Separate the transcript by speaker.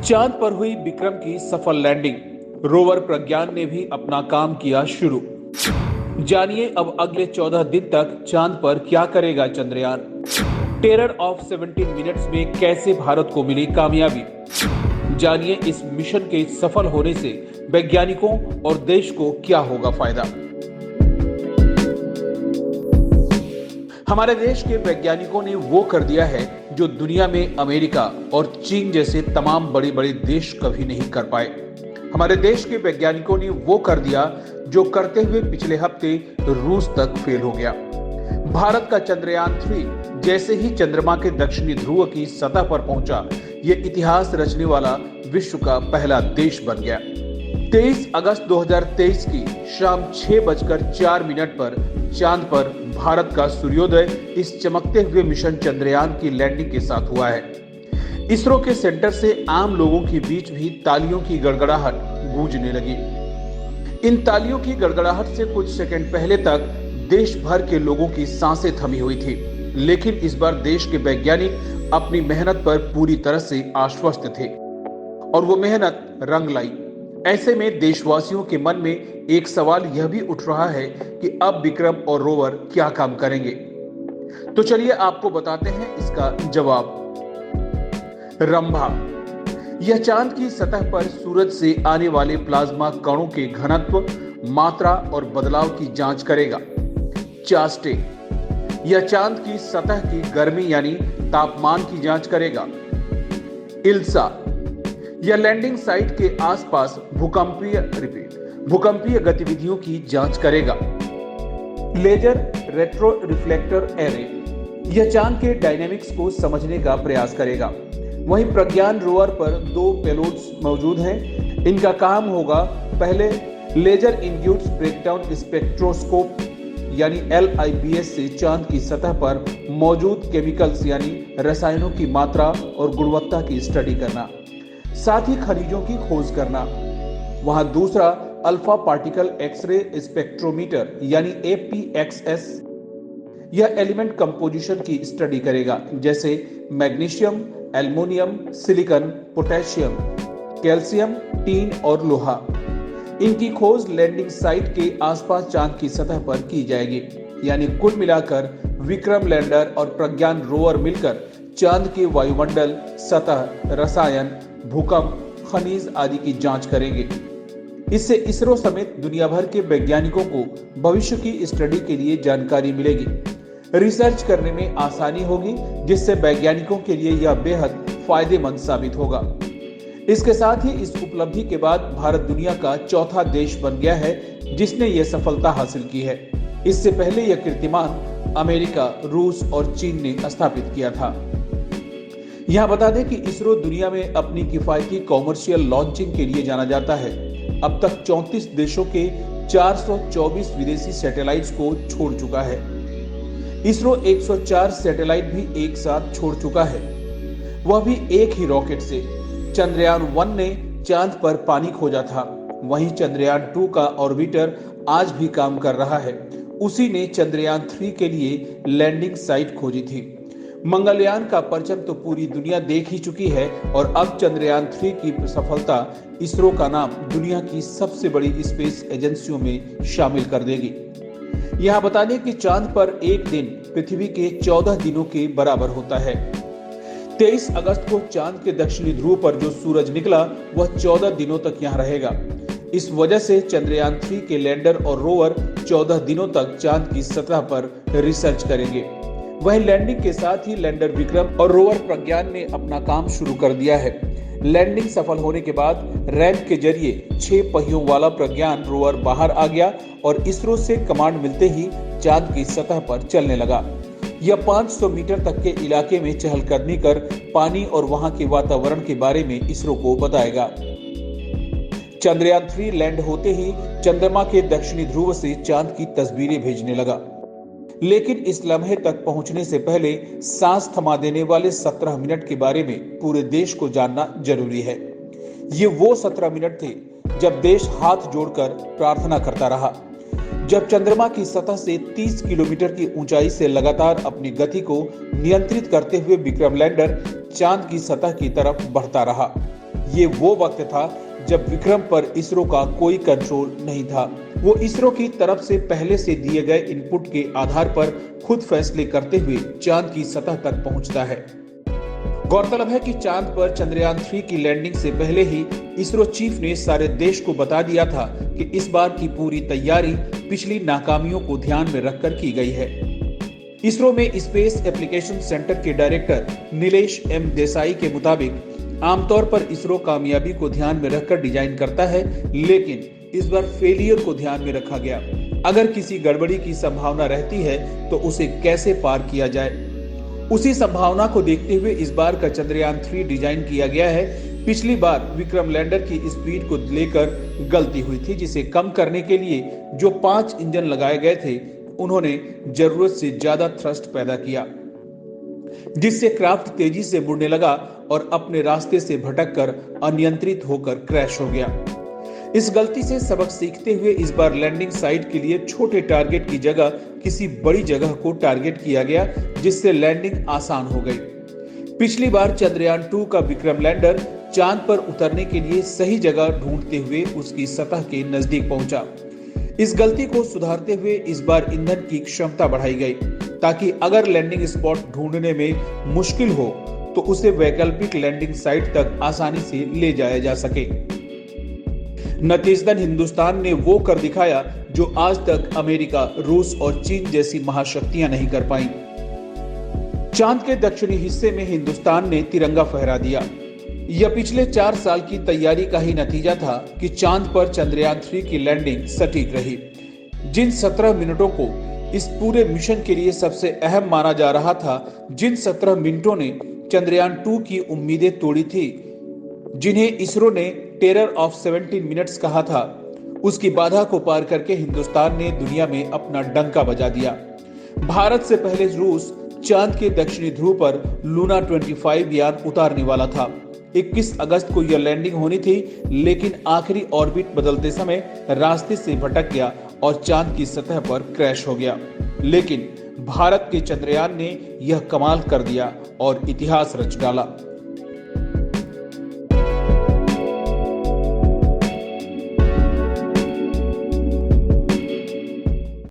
Speaker 1: चांद पर हुई विक्रम की सफल लैंडिंग। रोवर प्रज्ञान ने भी अपना काम किया शुरू। जानिए अब अगले 14 दिन तक चांद पर क्या करेगा चंद्रयान। टेरर ऑफ 17 मिनट्स में कैसे भारत को मिली कामयाबी। जानिए इस मिशन के सफल होने से वैज्ञानिकों और देश को क्या होगा फायदा। हमारे देश के वैज्ञानिकों ने वो कर दिया है जो दुनिया में अमेरिका और चीन जैसे तमाम बड़े बड़े देश कभी नहीं कर पाए। हमारे देश के वैज्ञानिकों ने वो कर दिया जो करते हुए पिछले हफ्ते रूस तक फेल हो गया। भारत का चंद्रयान 3 जैसे ही चंद्रमा के दक्षिणी ध्रुव की सतह पर पहुंचा, ये इतिहास रचने वाला विश्व का पहला देश बन गया। 23 अगस्त 2023 की शाम 6:04 पर चांद पर भारत का सूर्योदय इस चमकते हुए मिशन चंद्रयान की लैंडिंग के साथ हुआ है। इसरो के सेंटर से आम लोगों के बीच भी तालियों की गड़गड़ाहट गूंजने लगी। इन तालियों की गड़गड़ाहट से कुछ सेकंड पहले तक देश भर के लोगों की सांसें थमी हुई थी, लेकिन इस बार देश के वैज्ञानिक अपनी मेहनत पर पूरी तरह से आश्वस्त थे और वो मेहनत रंग लाई। ऐसे में देशवासियों के मन में एक सवाल यह भी उठ रहा है कि अब विक्रम और रोवर क्या काम करेंगे। तो चलिए आपको बताते हैं इसका जवाब। रंभा यह चांद की सतह पर सूरज से आने वाले प्लाज्मा कणों के घनत्व, मात्रा और बदलाव की जांच करेगा। चास्टे यह चांद की सतह की गर्मी यानी तापमान की जांच करेगा। इल्सा यह लैंडिंग साइट के आसपास भूकंपीय गतिविधियों की जांच करेगा। लेजर रेट्रो रिफ्लेक्टर एरे यह चांद के डायनेमिक्स को समझने का प्रयास करेगा। वहीं प्रज्ञान रोवर पर 2 पेलोड्स मौजूद हैं। इनका काम होगा, पहले लेजर इंड्यूस्ड ब्रेकडाउन स्पेक्ट्रोस्कोप यानी LIBS से चांद की सतह पर मौजूद केमिकल्स यानी रसायनों की मात्रा और गुणवत्ता की स्टडी करना, साथ ही खनिजों की खोज करना। वहां दूसरा अल्फा पार्टिकल एक्सरे स्पेक्ट्रोमीटर यानी APXS यह एलिमेंट कंपोजिशन की स्टडी करेगा, जैसे magnesium, aluminium, silicon, potassium, calcium, tin और लोहा। इनकी खोज लैंडिंग साइट के आसपास चांद की सतह पर की जाएगी। यानी कुल मिलाकर विक्रम लैंडर और प्रज्ञान रोवर मिलकर चांद के वायुमंडल, सतह, रसायन, भूकंप, खनिज आदि की जांच करेंगे। इससे इसरो समेत दुनिया भर के वैज्ञानिकों को भविष्य की स्टडी के लिए जानकारी मिलेगी, रिसर्च करने में आसानी होगी, जिससे वैज्ञानिकों के लिए यह बेहद फायदेमंद साबित होगा। इसके साथ ही इस उपलब्धि के बाद भारत दुनिया का चौथा देश बन गया है जिसने यह सफलता हासिल की है। इससे पहले यह कीर्तिमान अमेरिका, रूस और चीन ने स्थापित किया था। यहां बता दें कि इसरो दुनिया में अपनी किफायती कॉमर्शियल लॉन्चिंग के लिए जाना जाता है। अब तक 34 देशों के 424 विदेशी सैटेलाइट्स को छोड़ चुका है। इसरो 104 सैटेलाइट भी एक साथ छोड़ चुका है, वह भी एक ही रॉकेट से। चंद्रयान 1 ने चांद पर पानी खोजा था। वहीं चंद्रयान 2 का ऑर्बिटर आज भी काम कर रहा है। उसी ने चंद्रयान 3 के लिए लैंडिंग साइट खोजी थी। मंगलयान का परचम तो पूरी दुनिया देख ही चुकी है और अब चंद्रयान 3 की सफलता इसरो का नाम दुनिया की सबसे बड़ी स्पेस एजेंसियों में शामिल कर देगी। यहां बता दें कि चांद पर एक दिन पृथ्वी के 14 दिनों के बराबर होता है। 23 अगस्त को चांद के दक्षिणी ध्रुव पर जो सूरज निकला वह 14 दिनों तक यहां रहेगा। इस वजह से चंद्रयान 3 के लैंडर और रोवर 14 दिनों तक चांद की सतह पर रिसर्च करेंगे। वहीं लैंडिंग के साथ ही लैंडर विक्रम और रोवर प्रज्ञान ने अपना काम शुरू कर दिया है। लैंडिंग सफल होने के बाद रैंप के जरिए 6 पहियों वाला प्रज्ञान रोवर बाहर आ गया और इसरो से कमांड मिलते ही चांद की सतह पर चलने लगा। यह 500 मीटर तक के इलाके में चहलकदमी कर पानी और वहां के वातावरण के बारे में इसरो को बताएगा। चंद्रयान 3 लैंड होते ही चंद्रमा के दक्षिणी ध्रुव से चांद की तस्वीरें भेजने लगा, लेकिन इस लम्हे तक पहुंचने से पहले सांस थमा देने वाले 17 मिनट के बारे में पूरे देश को जानना जरूरी है। ये वो 17 मिनट थे जब देश हाथ जोड़कर प्रार्थना करता रहा, जब चंद्रमा की सतह से 30 किलोमीटर की ऊंचाई से लगातार अपनी गति को नियंत्रित करते हुए विक्रम लैंडर चांद की सतह की तरफ बढ़ता रहा। ये वो वक्त था जब विक्रम पर इसरो का कोई कंट्रोल नहीं था। वो इसरो की तरफ से पहले से दिए गए इनपुट के आधार पर खुद फैसले करते हुए चांद की सतह तक पहुंचता है। गौरतलब है कि चांद पर चंद्रयान 3 की लैंडिंग से पहले ही इसरो चीफ ने सारे देश को बता दिया था कि इस बार की पूरी तैयारी पिछली नाकामियों को ध्यान में रखकर की गई है। इसरो में स्पेस एप्लीकेशन सेंटर के डायरेक्टर नीलेश एम देसाई के मुताबिक आमतौर पर इसरो कामयाबी को ध्यान में रखकर डिजाइन करता है, लेकिन इस बार फेलियर को ध्यान में रखा गया। अगर किसी गड़बड़ी की संभावना रहती है तो उसे कैसे पार किया जाए, उसी संभावना को देखते हुए इस बार का चंद्रयान 3 डिजाइन किया गया है। पिछली बार विक्रम लैंडर की स्पीड को लेकर गलती हुई थी, जिसे कम करने के लिए जो 5 इंजन लगाए गए थे उन्होंने जरूरत से ज्यादा थ्रस्ट पैदा किया, जिससे क्राफ्ट तेजी से मुड़ने लगा और अपने रास्ते से भटककर अनियंत्रित होकर क्रैश हो गया। इस गलती से सबक सीखते हुए इस बार लैंडिंग साइट के लिए छोटे टारगेट की जगह किसी बड़ी जगह को टारगेट किया गया, जिससे लैंडिंग आसान हो गई। पिछली बार चंद्रयान 2 का विक्रम लैंडर चांद पर उतरने के लिए सही जगह ढूंढते हुए उसकी सतह के नजदीक पहुंचा। इस गलती को सुधारते हुए इस बार ईंधन की क्षमता बढ़ाई गई, ताकि अगर लैंडिंग स्पॉट ढूंढने में मुश्किल हो तो उसे वैकल्पिक लैंडिंग साइट तक आसानी से ले जाया जा सके। नतीजतन हिंदुस्तान ने वो कर दिखाया जो आज तक अमेरिका, रूस और चीन जैसी महाशक्तियां नहीं कर पाई। चांद के दक्षिणी हिस्से में हिंदुस्तान ने तिरंगा फहरा दिया। यह पिछले 4 साल की तैयारी का ही नतीजा था कि चांद पर चंद्रयान 3 की लैंडिंग सटीक रही। जिन 17 मिनटों को इस पूरे मिशन के लिए सबसे अहम माना जा रहा था, जिन 17 मिनटों ने चंद्रयान 2 की उम्मीदें तोड़ी थी, जिन्हें इसरो ने टेरर ऑफ 17 मिनट्स कहा था, उसकी बाधा को पार करके हिंदुस्तान ने दुनिया में अपना डंका बजा दिया। भारत से पहले रूस चांद के दक्षिणी ध्रुव पर लूना 25 यान उतारने वाला था। 21 अगस्त को यह लैंडिंग होनी थी, लेकिन आखिरी ऑर्बिट बदलते समय रास्ते से भटक गया और चांद की सतह पर क्रैश हो गया। लेकिन भारत के चंद्रयान ने यह कमाल कर दिया और इतिहास रच डाला।